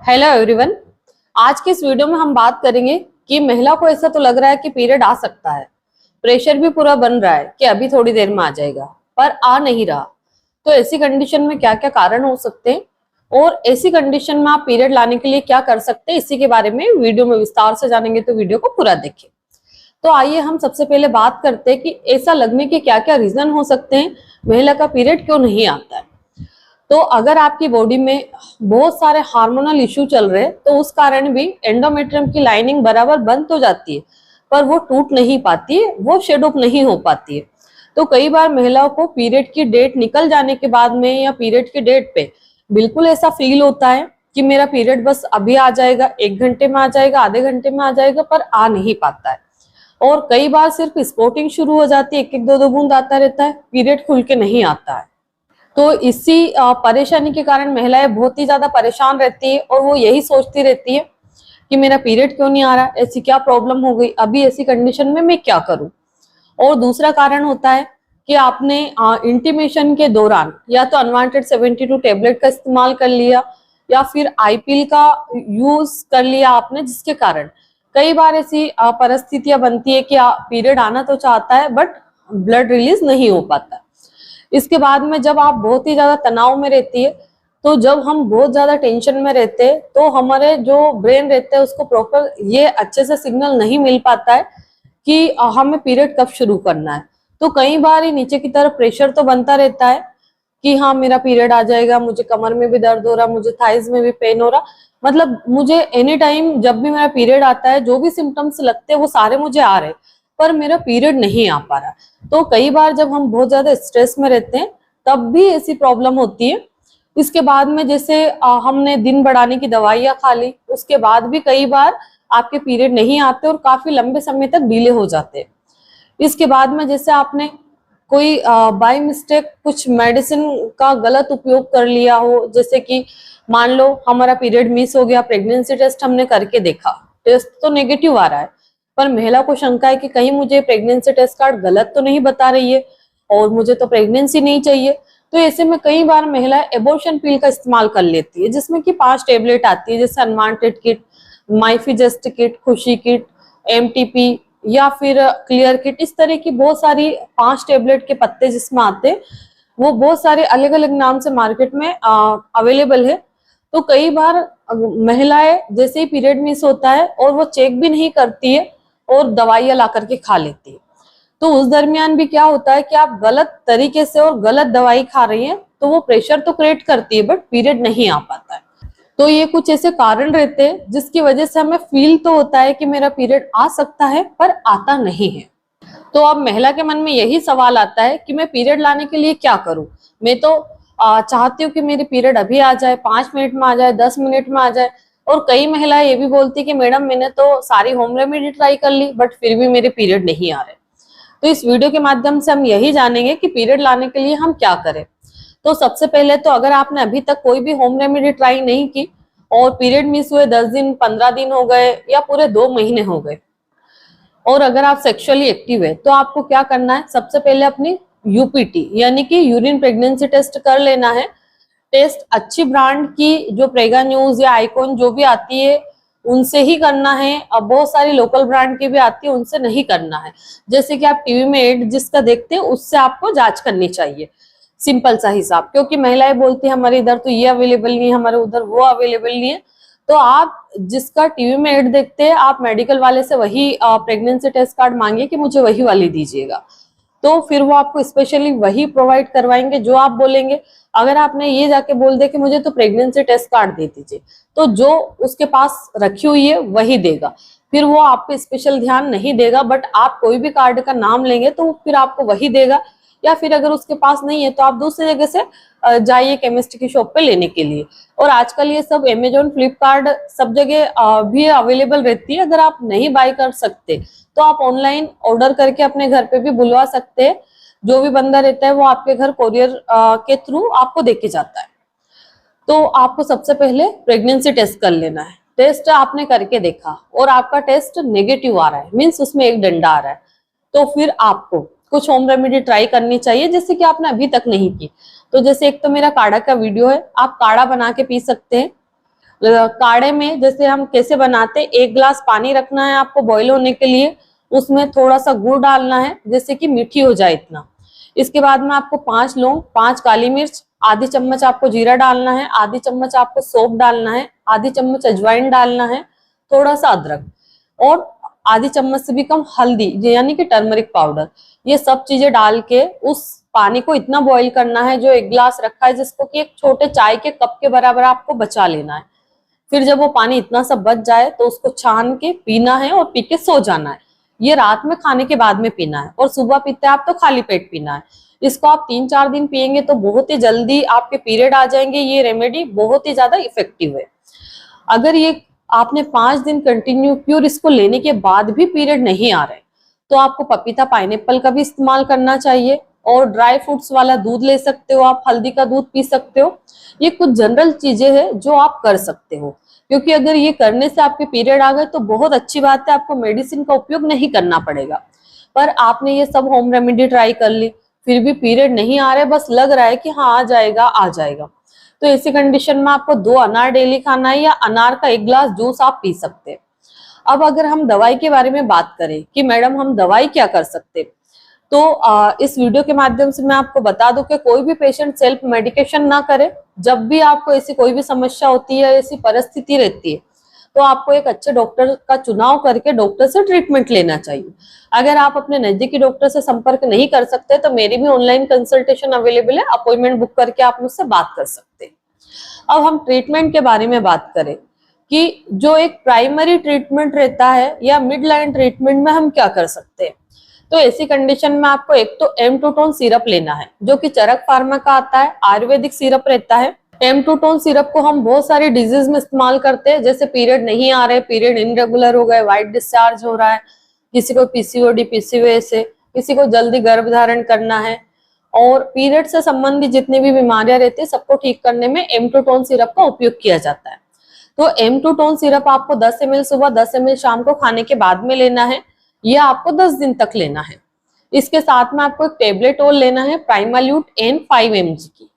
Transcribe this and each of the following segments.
Hello everyone. आज के इस वीडियो में हम बात करेंगे कि महिला को ऐसा तो लग रहा है कि पीरियड आ सकता है, प्रेशर भी पूरा बन रहा है कि अभी थोड़ी देर में आ जाएगा, पर आ नहीं रहा। तो ऐसी कंडीशन में क्या क्या कारण हो सकते हैं और ऐसी कंडीशन में आप पीरियड लाने के लिए क्या कर सकते हैं, इसी के बारे में वीडियो में विस्तार से जानेंगे, तो वीडियो को पूरा देखें। तो आइए हम सबसे पहले बात करते हैं कि ऐसा लगने के क्या क्या रीजन हो सकते हैं, महिला का पीरियड क्यों नहीं आता है। तो अगर आपकी बॉडी में बहुत सारे हार्मोनल इश्यू चल रहे हैं तो उस कारण भी एंडोमेट्रियम की लाइनिंग बराबर बंद तो जाती है, पर वो टूट नहीं पाती है, वो शेड ऑफ नहीं हो पाती है। तो कई बार महिलाओं को पीरियड की डेट निकल जाने के बाद में या पीरियड की डेट पे बिल्कुल ऐसा फील होता है कि मेरा पीरियड बस अभी आ जाएगा, 1 घंटे में आ जाएगा, आधे घंटे में आ जाएगा, पर आ नहीं पाता है। और कई बार सिर्फ स्पॉटिंग शुरू हो जाती है, एक एक दो दो बूंद आता रहता है, पीरियड खुल के नहीं आता है। तो इसी परेशानी के कारण महिलाएं बहुत ही ज्यादा परेशान रहती है और वो यही सोचती रहती है कि मेरा पीरियड क्यों नहीं आ रहा, ऐसी क्या प्रॉब्लम हो गई, अभी ऐसी कंडीशन में मैं क्या करूं। और दूसरा कारण होता है कि आपने इंटीमेशन के दौरान या तो अनवांटेड 72 टेबलेट का इस्तेमाल कर लिया या फिर आईपीएल का यूज कर लिया आपने, जिसके कारण कई बार ऐसी परिस्थितियां बनती है कि पीरियड आना तो चाहता है बट ब्लड रिलीज नहीं हो पाता। इसके बाद में जब आप बहुत ही ज्यादा तनाव में रहती है, तो जब हम बहुत ज्यादा टेंशन में रहते हैं तो हमारे जो ब्रेन रहते हैं उसको प्रॉपर ये अच्छे से सिग्नल नहीं मिल पाता है कि हमें पीरियड कब शुरू करना है। तो कई बार ही नीचे की तरफ प्रेशर तो बनता रहता है कि हाँ मेरा पीरियड आ जाएगा, मुझे कमर में भी दर्द हो रहा, मुझे थाइज में भी पेन हो रहा, मतलब मुझे एनी टाइम जब भी मेरा पीरियड आता है जो भी सिम्टम्स लगते हैं वो सारे मुझे आ रहे, पर मेरा पीरियड नहीं आ पा रहा। तो कई बार जब हम बहुत ज्यादा स्ट्रेस में रहते हैं तब भी ऐसी प्रॉब्लम होती है। इसके बाद में जैसे हमने दिन बढ़ाने की दवाइयां खा ली, उसके बाद भी कई बार आपके पीरियड नहीं आते और काफी लंबे समय तक डिले हो जाते हैं। इसके बाद में जैसे आपने कोई बाय मिस्टेक कुछ मेडिसिन का गलत उपयोग कर लिया हो, जैसे कि मान लो हमारा पीरियड मिस हो गया, प्रेगनेंसी टेस्ट हमने करके देखा, टेस्ट तो नेगेटिव आ रहा है, पर महिला को शंका है कि कहीं मुझे प्रेगनेंसी टेस्ट कार्ड गलत तो नहीं बता रही है और मुझे तो प्रेगनेंसी नहीं चाहिए। तो ऐसे में कई बार महिला एबॉर्शन पिल का इस्तेमाल कर लेती है, जिसमें कि 5 टेबलेट आती है, जैसे अनवांटेड किट, माइफिजेस्ट किट, खुशी किट, एमटीपी या फिर क्लियर किट। इस तरह की बहुत सारी 5 टेबलेट के पत्ते जिसमें आते हैं, वो बहुत सारे अलग अलग नाम से मार्केट में अवेलेबल है। तो कई बार महिलाएं जैसे ही पीरियड मिस होता है और वो चेक भी नहीं करती है और दवाइयां ला करके खा लेती है, तो उस दरमियान भी क्या होता है कि आप गलत तरीके से और गलत दवाई खा रही हैं, तो वो प्रेशर तो क्रिएट करती है बट पीरियड नहीं आ पाता है। तो ये कुछ ऐसे कारण रहते हैं जिसकी वजह से हमें फील तो होता है कि मेरा पीरियड आ सकता है पर आता नहीं है। तो अब महिला के मन में यही सवाल आता है कि मैं पीरियड लाने के लिए क्या करूं। मैं तो चाहती हूँ कि मेरी पीरियड अभी आ जाए, 5 मिनट में आ जाए, 10 मिनट में आ जाए। और कई महिलाएं ये भी बोलती है कि मैडम मैंने तो सारी होम रेमेडी ट्राई कर ली बट फिर भी मेरे पीरियड नहीं आ रहे। तो इस वीडियो के माध्यम से हम यही जानेंगे कि पीरियड लाने के लिए हम क्या करें। तो सबसे पहले तो अगर आपने अभी तक कोई भी होम रेमेडी ट्राई नहीं की और पीरियड मिस हुए 10 दिन, 15 दिन हो गए या पूरे 2 महीने हो गए, और अगर आप सेक्सुअली एक्टिव है, तो आपको क्या करना है, सबसे पहले अपनी यूपीटी यानी कि यूरिन प्रेगनेंसी टेस्ट कर लेना है। टेस्ट अच्छी ब्रांड की, जो प्रेगा न्यूज या आइकॉन जो भी आती है उनसे ही करना है। अब बहुत सारी लोकल ब्रांड की भी आती है, उनसे नहीं करना है। जैसे कि आप टीवी में एड जिसका देखते हैं उससे आपको जांच करनी चाहिए, सिंपल सा हिसाब। क्योंकि महिलाएं बोलती है हमारे इधर तो ये अवेलेबल नहीं है, हमारे उधर वो अवेलेबल नहीं है। तो आप जिसका टीवी में एड देखते हैं, आप मेडिकल वाले से वही प्रेगनेंसी टेस्ट कार्ड मांगिए कि मुझे वही वाली दीजिएगा, तो फिर वो आपको स्पेशली वही प्रोवाइड करवाएंगे जो आप बोलेंगे। अगर आपने ये जाके बोल दे कि मुझे तो प्रेगनेंसी टेस्ट कार्ड दे दीजिए, तो जो उसके पास रखी हुई है वही देगा, फिर वो आप पे स्पेशल ध्यान नहीं देगा। बट आप कोई भी कार्ड का नाम लेंगे तो फिर आपको वही देगा। या फिर अगर उसके पास नहीं है तो आप दूसरी जगह से जाइए केमिस्ट की शॉप पे लेने के लिए। और आजकल ये सब अमेजोन, फ्लिपकार्ट सब जगह भी अवेलेबल रहती है। अगर आप नहीं बाय कर सकते तो आप ऑनलाइन ऑर्डर करके अपने घर पे भी बुलवा सकते हैं। जो भी बंदा रहता है वो आपके घर कोरियर के थ्रू आपको देके जाता है। तो आपको सबसे पहले प्रेगनेंसी टेस्ट कर लेना है। टेस्ट आपने करके देखा और आपका टेस्ट नेगेटिव आ रहा है, मीन्स उसमें एक डंडा आ रहा है, तो फिर आपको कुछ होम रेमेडी ट्राई करनी चाहिए, जैसे कि आपने अभी तक नहीं की। तो जैसे एक तो मेरा काढ़ा का वीडियो है, आप काढ़ा बना के पी सकते हैं। काढ़े में जैसे हम कैसे बनाते, 1 गिलास पानी रखना है आपको बॉईल होने के लिए, उसमें थोड़ा सा गुड़ डालना है जैसे कि मीठी हो जाए इतना। इसके बाद में आपको 5 लौंग, 5 काली मिर्च, आधी चम्मच आपको जीरा डालना है, आधी चम्मच आपको सौंफ डालना है, आधी चम्मच अजवाइन डालना है, थोड़ा सा अदरक और आधी चम्मच से भी कम हल्दी यानी कि टर्मरिक पाउडर। ये सब चीजें डाल के उस पानी को इतना बॉईल करना है जो 1 गिलास रखा है, जिसको कि एक छोटे चाय के कप के बराबर आपको बचा लेना है। फिर जब वो पानी इतना सब बच जाए तो उसको छान के पीना है और पी के सो जाना है। ये रात में खाने के बाद में पीना है और सुबह पीते हैं आप तो खाली पेट पीना है। इसको आप 3-4 दिन पियेंगे तो बहुत ही जल्दी आपके पीरियड आ जाएंगे। ये रेमेडी बहुत ही ज्यादा इफेक्टिव है। अगर ये आपने 5 दिन कंटिन्यू प्योर इसको लेने के बाद भी पीरियड नहीं आ रहे तो आपको पपीता, पाइनएप्पल का भी इस्तेमाल करना चाहिए और ड्राई फ्रूट्स वाला दूध ले सकते हो आप, हल्दी का दूध पी सकते हो। ये कुछ जनरल चीजें हैं जो आप कर सकते हो, क्योंकि अगर ये करने से आपके पीरियड आ गए तो बहुत अच्छी बात है, आपको मेडिसिन का उपयोग नहीं करना पड़ेगा। पर आपने ये सब होम रेमेडी ट्राई कर ली, फिर भी पीरियड नहीं आ रहे, बस लग रहा है कि हाँ आ जाएगा आ जाएगा, तो ऐसी कंडीशन में आपको 2 अनार डेली खाना है या अनार का 1 गिलास जूस आप पी सकते हैं। अब अगर हम दवाई के बारे में बात करें कि मैडम हम दवाई क्या कर सकते, तो इस वीडियो के माध्यम से मैं आपको बता दूं कि कोई भी पेशेंट सेल्फ मेडिकेशन ना करे। जब भी आपको ऐसी कोई भी समस्या होती है, ऐसी परिस्थिति रहती है, तो आपको एक अच्छे डॉक्टर का चुनाव करके डॉक्टर से ट्रीटमेंट लेना चाहिए। अगर आप अपने नजदीकी डॉक्टर से संपर्क नहीं कर सकते तो मेरी भी ऑनलाइन कंसल्टेशन अवेलेबल है, अपॉइंटमेंट बुक करके आप मुझसे बात कर सकते हैं। अब हम ट्रीटमेंट के बारे में बात करें कि जो एक प्राइमरी ट्रीटमेंट रहता है या मिड लाइन ट्रीटमेंट में हम क्या कर सकते हैं, तो ऐसी कंडीशन में आपको एक तो M2 सिरप लेना है जो कि चरक फार्मा का आता है, आयुर्वेदिक सिरप रहता है। M2 सिरप को हम बहुत सारी डिजीज में इस्तेमाल करते हैं, जैसे पीरियड नहीं आ रहे, पीरियड इनरेगुलर हो गए, व्हाइट डिस्चार्ज हो रहा है, किसी को PCOD PCOS है, किसी को जल्दी गर्भ धारण करना है, और पीरियड से संबंधित जितनी भी बीमारियां रहती है सबको ठीक करने में M2 सिरप का उपयोग किया जाता है। तो M2 सिरप आपको 10 ml सुबह 10 ml शाम को खाने के बाद में लेना है। यह आपको 10 दिन तक लेना है। इसके साथ में आपको एक टेबलेट और लेना है प्राइमाल्यूट N 5 mg की।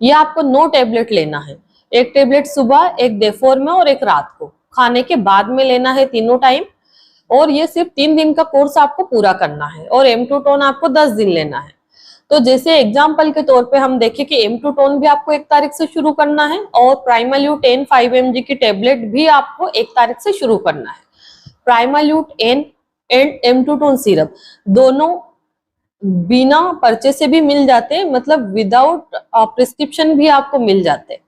यह आपको 9 टेबलेट लेना है, एक टेबलेट सुबह, एक डे 4 में और एक रात को खाने के बाद में लेना है, तीनों टाइम। और ये सिर्फ 3 दिन का कोर्स आपको पूरा करना है और M2 आपको 10 दिन लेना है। तो जैसे एग्जाम्पल के तौर पे हम देखें कि M2 भी आपको 1 तारीख से शुरू करना है और प्राइमाल्यूट N 5 mg की टेबलेट भी आपको 1 तारीख से शुरू करना है। प्राइमाल्यूट N एंड M2 सिरप दोनों बिना पर्चे से भी मिल जाते हैं, मतलब विदाउट प्रिस्क्रिप्शन भी आपको मिल जाते हैं,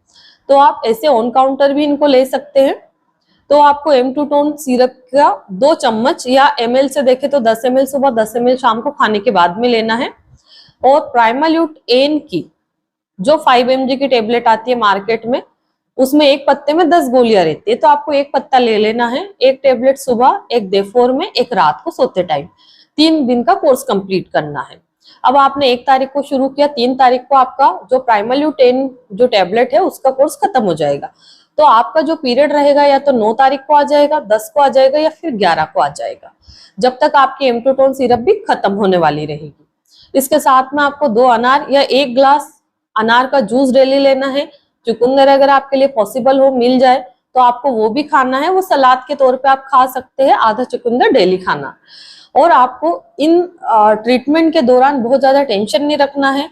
तो आप ऐसे ऑन काउंटर भी इनको ले सकते हैं। तो आपको M2 सिरप का 2 चम्मच या ml से देखे तो 10 ml सुबह 10 ml शाम को खाने के बाद में लेना है। और प्राइमाल्यूट N की जो 5 mg की टेबलेट आती है मार्केट में, उसमें एक पत्ते में 10 गोलियां रहती है, तो आपको एक पत्ता ले लेना है, एक टेबलेट सुबह, एक डे 4 में, एक रात को सोते टाइम। 3 दिन का कोर्स कंप्लीट करना है। अब आपने 1 तारीख को शुरू किया, 3 तारीख को आपका जो प्राइमाल्यूट N जो टेबलेट है उसका कोर्स खत्म हो जाएगा, तो आपका जो पीरियड रहेगा या तो 9 तारीख को आ जाएगा, 10 को आ जाएगा या फिर 11 को आ जाएगा, जब तक आपकी M2 सिरप भी खत्म होने वाली रहेगी। इसके साथ में आपको 2 अनार या 1 गिलास अनार का जूस डेली लेना है। चुकंदर अगर आपके लिए पॉसिबल हो, मिल जाए तो आपको वो भी खाना है, वो सलाद के तौर पे आप खा सकते हैं, आधा चुकंदर डेली खाना। और आपको इन ट्रीटमेंट के दौरान बहुत ज्यादा टेंशन नहीं रखना है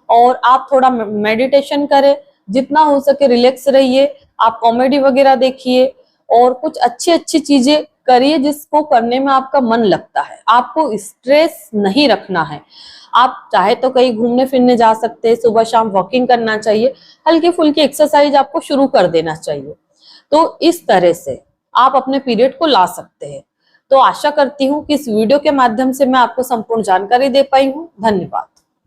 और आप थोड़ा मेडिटेशन करें, जितना हो सके रिलैक्स रहिए, आप कॉमेडी वगैरह देखिए और कुछ अच्छी अच्छी चीजें करिए जिसको करने में आपका मन लगता है। आपको स्ट्रेस नहीं रखना है। आप चाहे तो कहीं घूमने फिरने जा सकते हैं, सुबह शाम वॉकिंग करना चाहिए, हल्की फुल्की एक्सरसाइज आपको शुरू कर देना चाहिए। तो इस तरह से आप अपने पीरियड को ला सकते हैं। तो आशा करती हूँ कि इस वीडियो के माध्यम से मैं आपको संपूर्ण जानकारी दे पाई हूँ। धन्यवाद।